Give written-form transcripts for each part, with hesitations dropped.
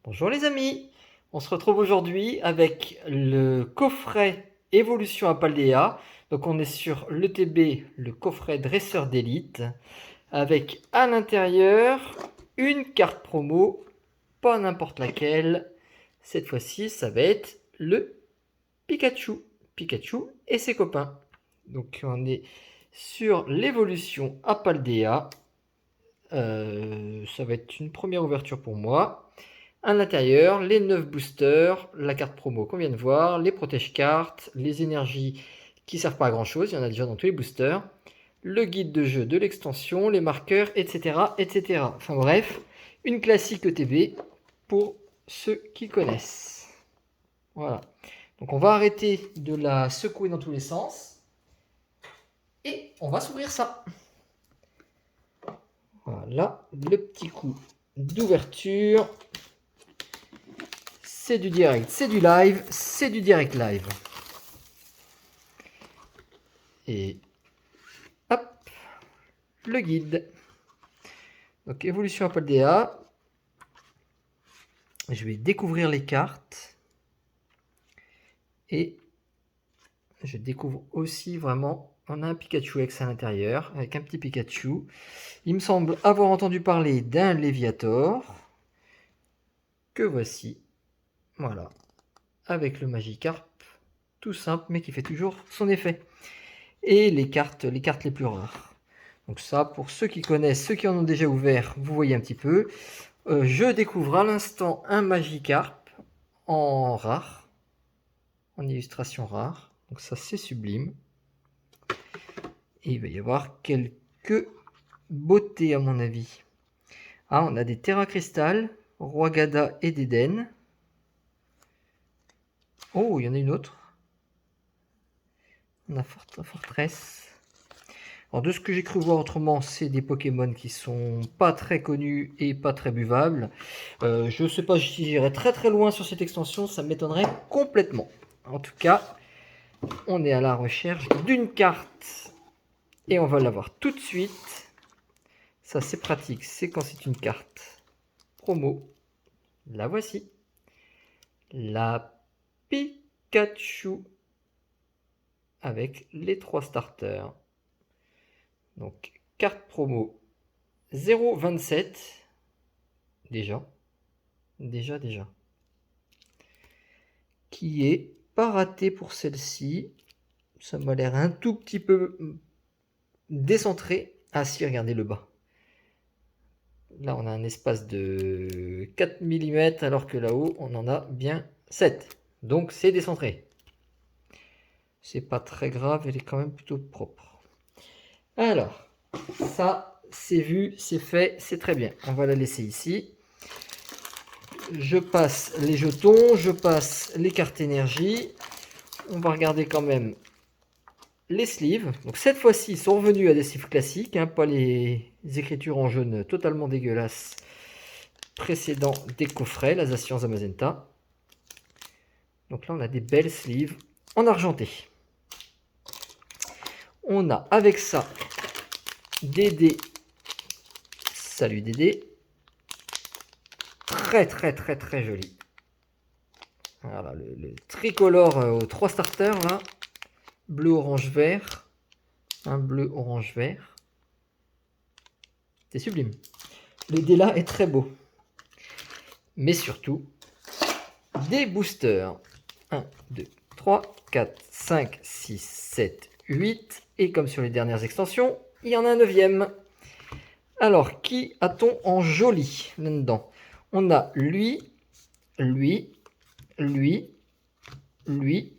Bonjour les amis, on se retrouve aujourd'hui avec le coffret Évolution à Paldea. Donc on est sur l'ETB, le coffret dresseur d'élite, avec à l'intérieur une carte promo, pas n'importe laquelle. Cette fois-ci, ça va être le Pikachu. Pikachu et ses copains. Donc on est sur l'évolution à Paldea. Ça va être une première ouverture pour moi. À l'intérieur, les 9 boosters, la carte promo qu'on vient de voir, les protège-cartes, les énergies qui servent pas à grand chose, il y en a déjà dans tous les boosters, le guide de jeu de l'extension, les marqueurs, etc., etc. Enfin bref, une classique ETB pour ceux qui connaissent. Voilà. Donc on va arrêter de la secouer dans tous les sens et on va s'ouvrir ça. Voilà, le petit coup d'ouverture. C'est du direct, c'est du live, c'est du direct live. Et hop, le guide. Donc évolution à Paldea. Je vais découvrir les cartes. Et je découvre aussi vraiment, on a un Pikachu X à l'intérieur, avec un petit Pikachu. Il me semble avoir entendu parler d'un Léviator, que voici. Voilà, avec le Magikarp, tout simple, mais qui fait toujours son effet. Et les cartes les plus rares. Donc ça, pour ceux qui connaissent, ceux qui en ont déjà ouvert, vous voyez un petit peu. Je découvre à l'instant un Magikarp en rare, en illustration rare. Donc ça, c'est sublime. Et il va y avoir quelques beautés à mon avis. Ah, on a des Terra Crystal, Roi Gada et d'Eden. Oh, il y en a une autre. On a Fortress. Alors de ce que j'ai cru voir autrement, c'est des Pokémon qui sont pas très connus et pas très buvables. Je sais pas si j'irai très très loin sur cette extension, ça m'étonnerait complètement. En tout cas, on est à la recherche d'une carte et on va l'avoir tout de suite. Ça c'est pratique, c'est quand c'est une carte promo. La voici. La Pikachu avec les 3 starters. Donc carte promo 0,27. Déjà. Qui est pas raté pour celle-ci. Ça m'a l'air un tout petit peu décentré. Ah si, regardez le bas. Là, on a un espace de 4 mm, alors que là-haut, on en a bien 7. Donc, c'est décentré. C'est pas très grave, elle est quand même plutôt propre. Alors, ça, c'est vu, c'est fait, c'est très bien. On va la laisser ici. Je passe les jetons, je passe les cartes énergie. On va regarder quand même les sleeves. Donc cette fois-ci, ils sont revenus à des sleeves classiques, hein, pas les écritures en jaune totalement dégueulasses précédents des coffrets, la Zacian Zamazenta. Donc là, on a des belles sleeves en argenté. On a avec ça Dédé. Salut Dédé. Très très très très joli. Voilà, le tricolore aux 3 starters là. Bleu, orange, vert. Un bleu, orange, vert. C'est sublime. Le dé là est très beau. Mais surtout, des boosters. 1, 2, 3, 4, 5, 6, 7, 8. Et comme sur les dernières extensions, il y en a un 9e. Alors, qui a-t-on en joli là-dedans? On a lui, lui, lui, lui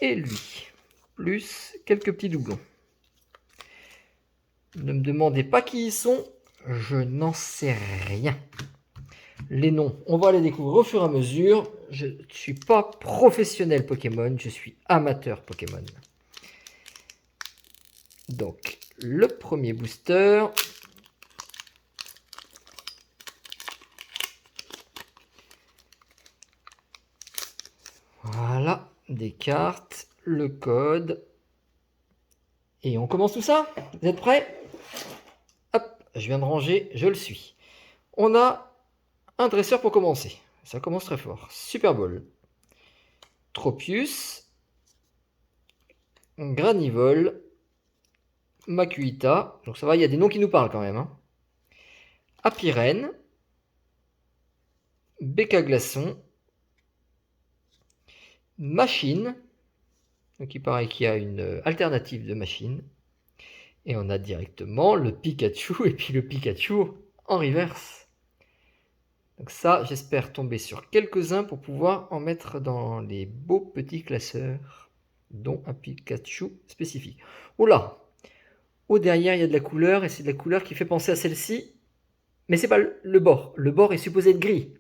et lui. Plus quelques petits doublons. Ne me demandez pas qui ils sont, je n'en sais rien. Les noms, on va les découvrir au fur et à mesure. Je ne suis pas professionnel Pokémon, je suis amateur Pokémon. Donc, le premier booster. Voilà, des cartes, le code. Et on commence tout ça? Vous êtes prêts? Hop, je viens de ranger, je le suis. On a un dresseur pour commencer. Ça commence très fort. Super Bowl. Tropius. Granivol. Makuita. Donc ça va, il y a des noms qui nous parlent quand même. Hein. Apirène. Béca Glaçon. Machine. Donc il paraît qu'il y a une alternative de machine. Et on a directement le Pikachu et puis le Pikachu en reverse. Donc ça, j'espère tomber sur quelques-uns pour pouvoir en mettre dans les beaux petits classeurs, dont un Pikachu spécifique. Oh là! Oh, derrière, il y a de la couleur, et c'est de la couleur qui fait penser à celle-ci. Mais c'est pas le bord. Le bord est supposé être gris.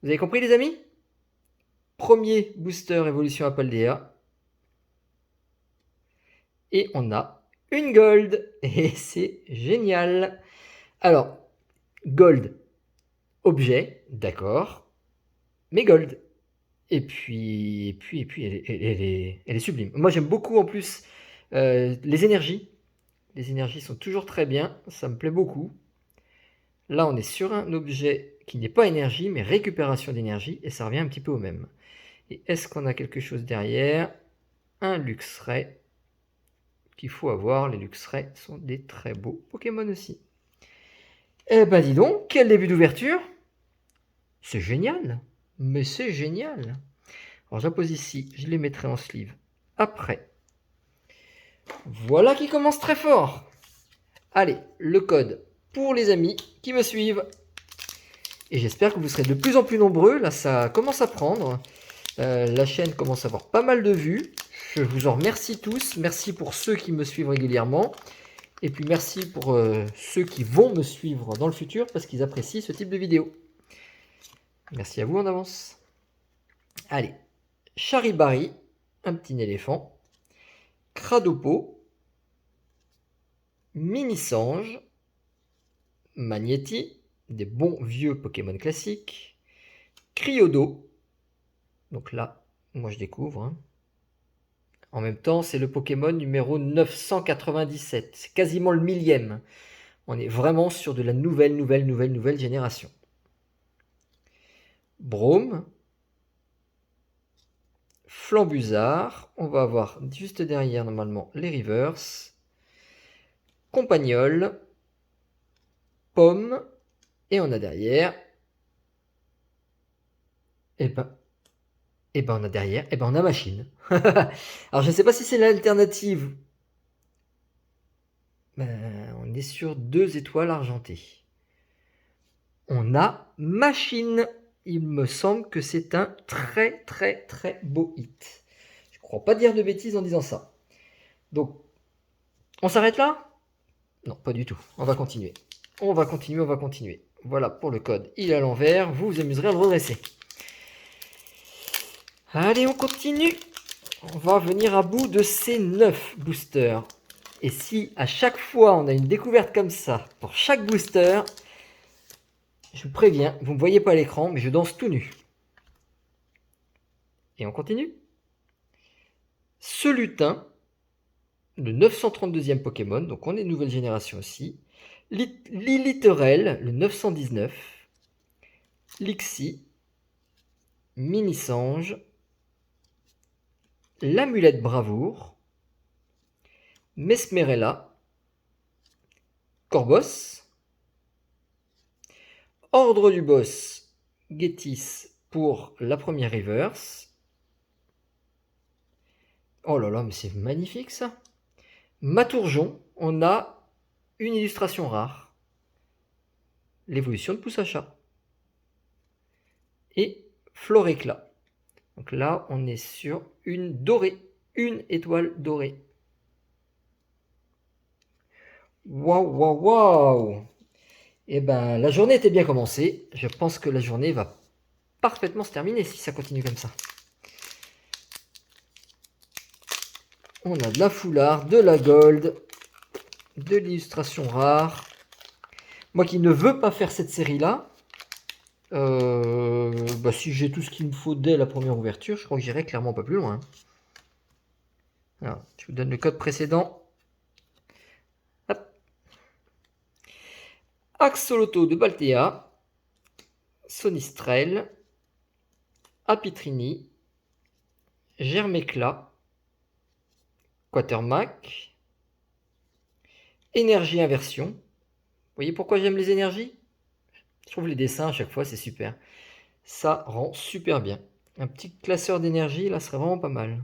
Vous avez compris, les amis? Premier booster évolution Apaldea. Et on a une gold. Et c'est génial. Alors, gold, objet, d'accord. Mais gold. Et puis elle est sublime. Moi, j'aime beaucoup en plus les énergies. Les énergies sont toujours très bien. Ça me plaît beaucoup. Là, on est sur un objet qui n'est pas énergie, mais récupération d'énergie. Et ça revient un petit peu au même. Et est-ce qu'on a quelque chose derrière? Un Luxray qu'il faut avoir. Les Luxray sont des très beaux Pokémon aussi. Eh ben dis donc, quel début d'ouverture! C'est génial! Mais c'est génial! Alors je la pose ici, je les mettrai en sleeve après. Voilà qui commence très fort. Allez, le code pour les amis qui me suivent. Et j'espère que vous serez de plus en plus nombreux. Là, ça commence à prendre. La chaîne commence à avoir pas mal de vues. Je vous en remercie tous. Merci pour ceux qui me suivent régulièrement. Et puis merci pour ceux qui vont me suivre dans le futur parce qu'ils apprécient ce type de vidéo. Merci à vous en avance. Allez, Charibari, un petit éléphant. Cradopo, Mini-Sange, Magnéti, des bons vieux Pokémon classiques. Cryodo, donc là, moi je découvre. Hein. En même temps, c'est le Pokémon numéro 997. C'est quasiment le 1000e. On est vraiment sur de la nouvelle génération. Brome. Flambuzard. On va avoir juste derrière, normalement, les Reverse. Compagnol. Pomme. Et on a derrière... Eh ben, on a derrière... Eh ben, on a Machine. Alors, je ne sais pas si c'est l'alternative. On est sur 2 étoiles argentées. On a Machine. Il me semble que c'est un très beau hit. Je ne crois pas dire de bêtises en disant ça. Donc, on s'arrête là? Non, pas du tout. On va continuer. On va continuer. Voilà pour le code. Il est à l'envers. Vous vous amuserez à le redresser. Allez, on continue. On va venir à bout de ces 9 boosters. Et si à chaque fois on a une découverte comme ça, pour chaque booster, je vous préviens, vous ne me voyez pas à l'écran, mais je danse tout nu. Et on continue. Ce lutin, le 932e Pokémon, donc on est nouvelle génération aussi. Liliterel, le 919. Lixie. Mini-Sange. L'amulette Bravoure. Mesmerella. Corbos. Ordre du boss, Getis pour la première reverse. Oh là là, mais c'est magnifique ça. Matourjon, on a une illustration rare. L'évolution de Poussacha. Et Floréclat. Donc là, on est sur une dorée. Une étoile dorée. Waouh. Eh ben, la journée était bien commencée. Je pense que la journée va parfaitement se terminer si ça continue comme ça. On a de la foulard, de la gold, de l'illustration rare. Moi qui ne veux pas faire cette série-là, si j'ai tout ce qu'il me faut dès la première ouverture, je crois que j'irai clairement pas plus loin. Alors, je vous donne le code précédent. Hop. Axoloto de Baltea. Sonistrel, Apitrini, Germécla, Quatermack, Énergie Inversion. Vous voyez pourquoi j'aime les énergies? Je trouve les dessins à chaque fois, c'est super. Ça rend super bien. Un petit classeur d'énergie, là, serait vraiment pas mal.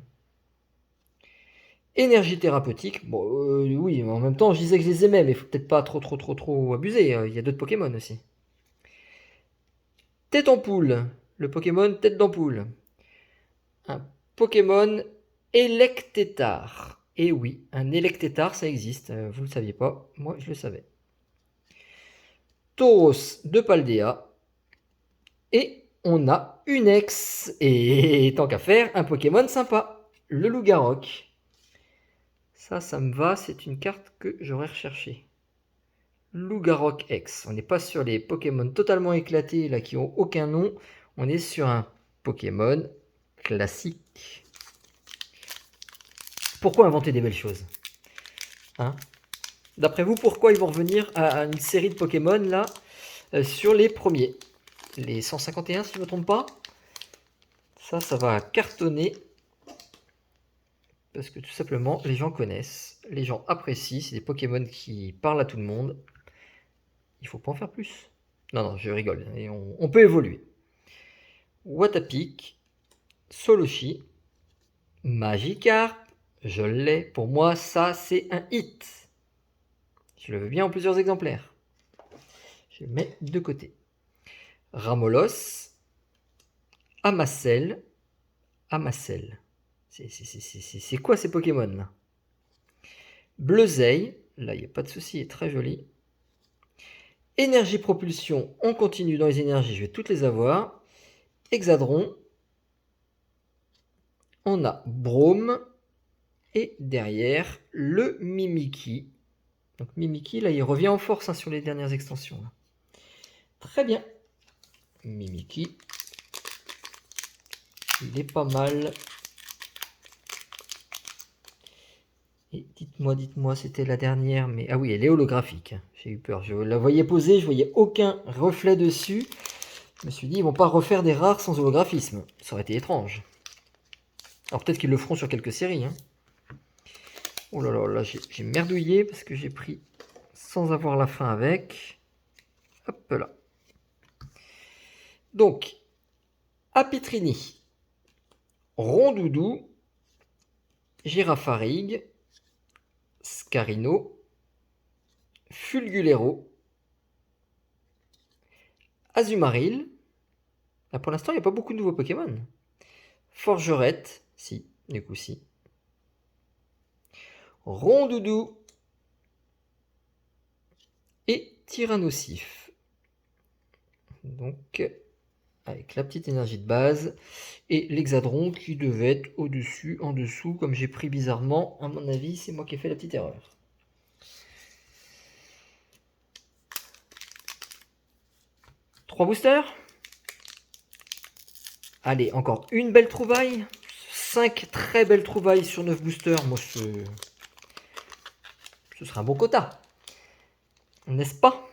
Énergie thérapeutique, bon, oui, mais en même temps, je disais que je les aimais, mais il faut peut-être pas trop abuser. Il y a d'autres Pokémon aussi. Tête en poule, le Pokémon tête d'ampoule. Un Pokémon Electétar. Et oui, un Electétar, ça existe. Vous ne le saviez pas, moi je le savais. Tauros de Paldea. Et on a une ex. Et tant qu'à faire, un Pokémon sympa. Le Loup-Garok. Ça me va, c'est une carte que j'aurais recherchée. Loup-Garok X. On n'est pas sur les Pokémon totalement éclatés, là, qui ont aucun nom. On est sur un Pokémon classique. Pourquoi inventer des belles choses, hein? D'après vous, pourquoi ils vont revenir à une série de Pokémon, là, sur les premiers? Les 151, si je ne me trompe pas. Ça va cartonner. Parce que tout simplement, les gens connaissent, les gens apprécient, c'est des Pokémon qui parlent à tout le monde. Il faut pas en faire plus. Non, je rigole, et on peut évoluer. Watapic, Soloshi, Magikarp, je l'ai. Pour moi, ça, c'est un hit. Je le veux bien en plusieurs exemplaires. Je le mets de côté. Ramolos, Amacel. C'est quoi ces Pokémon là? Bleuzeil, là il n'y a pas de souci, il est très joli. Énergie propulsion, on continue dans les énergies, je vais toutes les avoir. Hexadron. On a Brome. Et derrière, le Mimikyu. Donc Mimikyu, là, il revient en force, hein, sur les dernières extensions, là. Très bien. Mimikyu. Il est pas mal. Et dites-moi, c'était la dernière, mais... Ah oui, elle est holographique. J'ai eu peur. Je la voyais posée, je voyais aucun reflet dessus. Je me suis dit, ils vont pas refaire des rares sans holographisme. Ça aurait été étrange. Alors peut-être qu'ils le feront sur quelques séries, hein. Oh là là, là j'ai merdouillé parce que j'ai pris sans avoir la fin avec. Hop là. Donc, Apitrini, Rondoudou, Girafarig, Scarino, Fulgulero, Azumarill. Là pour l'instant, il n'y a pas beaucoup de nouveaux Pokémon. Forgerette, si, du coup si. Rondoudou et Tyrannosif. Donc, avec la petite énergie de base et l'hexadron qui devait être au-dessus, en dessous, comme j'ai pris bizarrement. À mon avis, c'est moi qui ai fait la petite erreur. Trois boosters. Allez, encore une belle trouvaille. 5 très belles trouvailles sur 9 boosters. Moi, ce sera un bon quota. N'est-ce pas?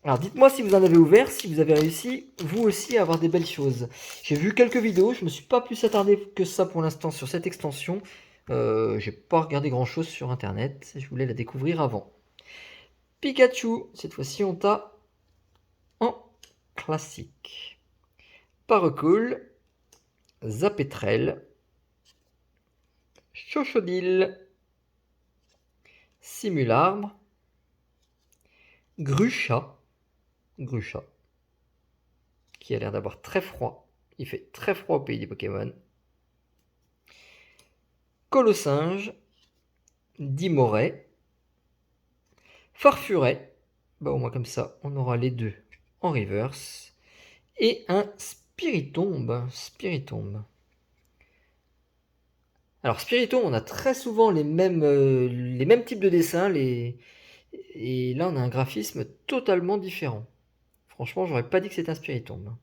Alors dites-moi si vous en avez ouvert, si vous avez réussi, vous aussi, à avoir des belles choses. J'ai vu quelques vidéos, je ne me suis pas plus attardé que ça pour l'instant sur cette extension. J'ai pas regardé grand-chose sur Internet, je voulais la découvrir avant. Pikachu, cette fois-ci on t'a en classique. Paracool, Zapetrel, Chochodile, Simularbre, Grucha, qui a l'air d'avoir très froid. Il fait très froid au pays des Pokémon. Colossinge, Dimoret, Farfuret. Bah au moins comme ça, on aura les deux en reverse. Et un Spiritomb. Alors Spiritomb, on a très souvent les mêmes types de dessins. Et là, on a un graphisme totalement différent. Franchement, j'aurais pas dit que c'était un Spiritomb.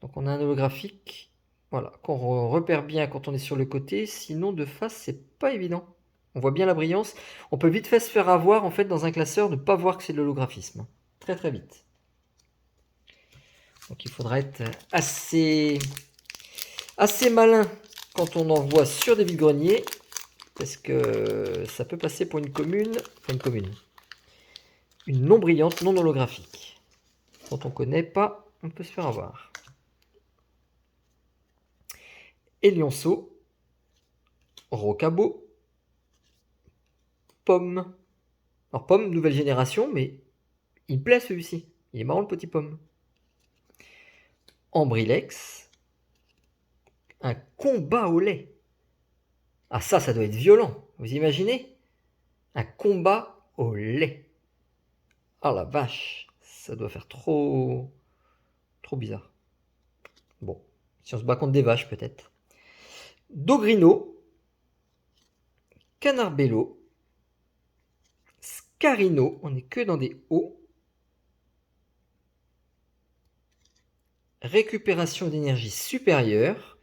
Donc on a un holographique, voilà, qu'on repère bien quand on est sur le côté. Sinon, de face, c'est pas évident. On voit bien la brillance. On peut vite fait se faire avoir, en fait, dans un classeur, de ne pas voir que c'est de l'holographisme. Très très vite. Donc il faudra être assez malin quand on envoie sur des vides-greniers, parce que ça peut passer pour une non brillante, non holographique. Quand on ne connaît pas, on peut se faire avoir. Elionceau, Rocabo, Pomme. Alors Pomme, nouvelle génération, mais il me plaît celui-ci. Il est marrant le petit Pomme. Ambrilex, un combat au lait. Ah ça doit être violent. Vous imaginez? Un combat au lait. Ah la vache, ça doit faire trop bizarre. Bon, si on se bat contre des vaches peut-être. Dogrino, Canarbello, Scarino, on n'est que dans des hauts. Récupération d'énergie supérieure.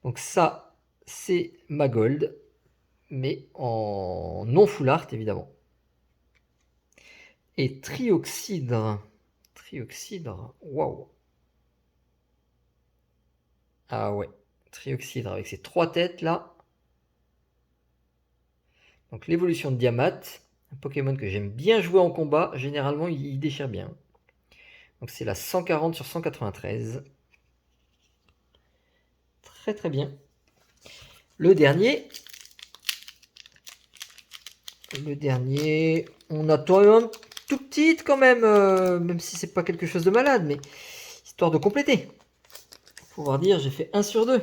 Donc ça, c'est ma gold, mais en non full art évidemment. Et Trioxydre. Trioxydre, waouh. Ah ouais, Trioxydre avec ses 3 têtes là. Donc l'évolution de Diamat, un Pokémon que j'aime bien jouer en combat, généralement il déchire bien. Donc c'est la 140 sur 193. Très très bien. Le dernier, on attend un tout petit quand même si c'est pas quelque chose de malade, mais histoire de compléter. Faut pouvoir dire j'ai fait 1 sur 2.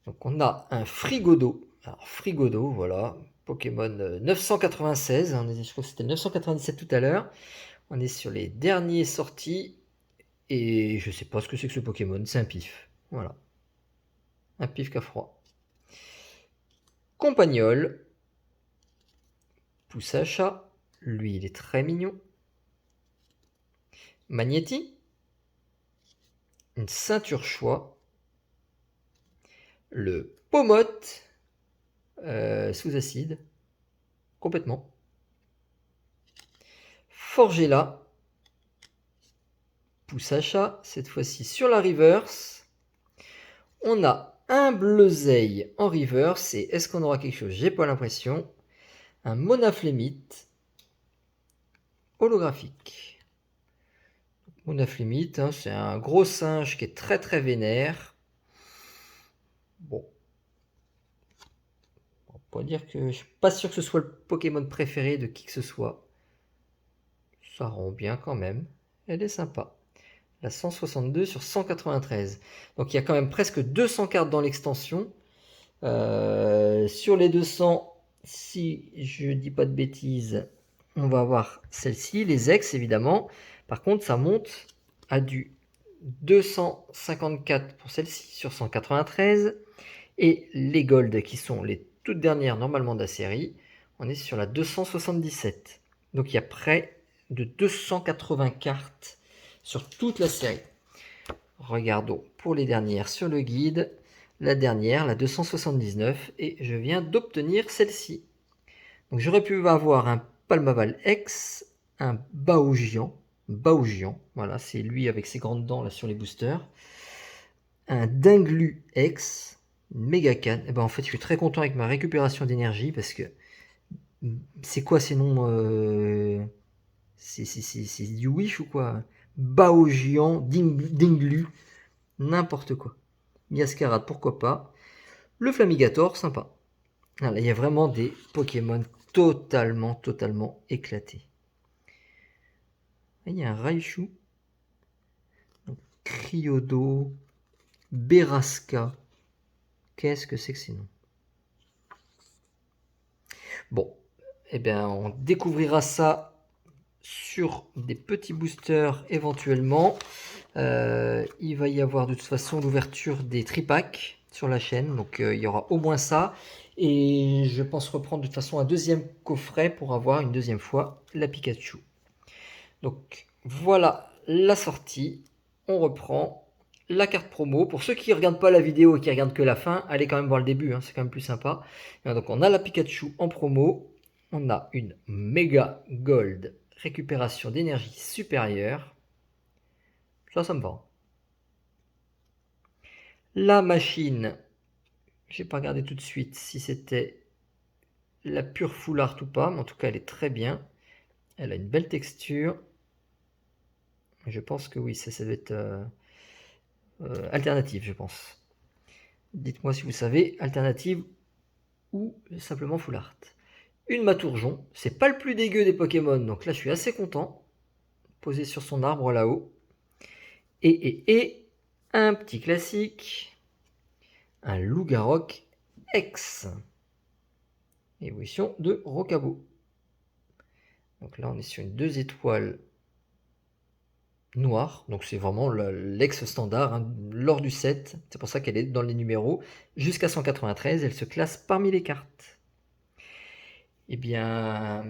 Donc on a un Frigodo. Alors Frigodo, voilà, Pokémon 996. Je crois que c'était 997 tout à l'heure. On est sur les derniers sortis. Et je sais pas ce que c'est que ce Pokémon. C'est un pif. Voilà. Un pif qu'à froid. Compagnol. Pousse à chat. Lui, il est très mignon. Magnéti. Une ceinture choix. Le Pomote. Sous acide. Complètement. Forgella. Pousse à chat. Cette fois-ci sur la reverse. On a un Bleuzeil en reverse. Et est-ce qu'on aura quelque chose? J'ai pas l'impression. Un Monaflémite holographique. Monaflémite, hein, c'est un gros singe qui est très très vénère. Bon. On peut dire que je suis pas sûr que ce soit le Pokémon préféré de qui que ce soit. Ça rend bien quand même. Elle est sympa. La 162 sur 193. Donc il y a quand même presque 200 cartes dans l'extension. Sur les 200, si je dis pas de bêtises, on va avoir celle-ci, les ex évidemment. Par contre, ça monte à du 254 pour celle-ci sur 193. Et les gold qui sont les toutes dernières normalement de la série, on est sur la 277. Donc il y a près de 280 cartes sur toute la série. Regardons pour les dernières sur le guide. La dernière, la 279, et je viens d'obtenir celle-ci. Donc j'aurais pu avoir un Palmaval X, un Baogian, voilà, c'est lui avec ses grandes dents là sur les boosters, un Dinglu X, Megacan. Et ben en fait, je suis très content avec ma récupération d'énergie parce que c'est quoi ces noms c'est du Wish ou quoi? Baogian, Dinglu, n'importe quoi. Miascarade, pourquoi pas. Le Flamigator, sympa. Là, il y a vraiment des Pokémon totalement éclatés. Là, il y a un Raichu, Cryodo, Beraska. Qu'est-ce que c'est que ces noms? Bon, eh bien, on découvrira ça sur des petits boosters éventuellement. Il va y avoir de toute façon l'ouverture des tripacks sur la chaîne, donc il y aura au moins ça. Et je pense reprendre de toute façon un deuxième coffret pour avoir une deuxième fois la Pikachu. Donc voilà la sortie. On reprend la carte promo. Pour ceux qui ne regardent pas la vidéo et qui regardent que la fin, allez quand même voir le début, hein, c'est quand même plus sympa. Et donc on a la Pikachu en promo. On a une méga gold récupération d'énergie supérieure. Ça me va. La machine, j'ai pas regardé tout de suite si c'était la pure full art ou pas, mais en tout cas elle est très bien. Elle a une belle texture. Je pense que oui, ça doit être alternative, je pense. Dites-moi si vous savez, alternative ou simplement full art. Une Matourjon, c'est pas le plus dégueu des Pokémon, donc là je suis assez content. Posé sur son arbre là-haut. Et un petit classique, un Loup-Garok X. Évolution de Rocabo. Donc là on est sur une 2 étoiles noire, donc c'est vraiment l'ex standard hein, lors du set, c'est pour ça qu'elle est dans les numéros, jusqu'à 193, elle se classe parmi les cartes. Eh bien,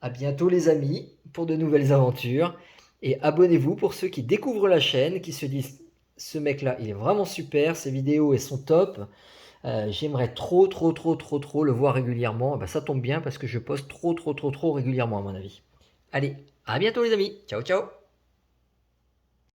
à bientôt les amis, pour de nouvelles aventures, et abonnez-vous pour ceux qui découvrent la chaîne, qui se disent, ce mec là, il est vraiment super, ses vidéos elles sont top, j'aimerais trop le voir régulièrement. Ben, ça tombe bien parce que je poste trop régulièrement à mon avis. Allez, à bientôt les amis, ciao ciao.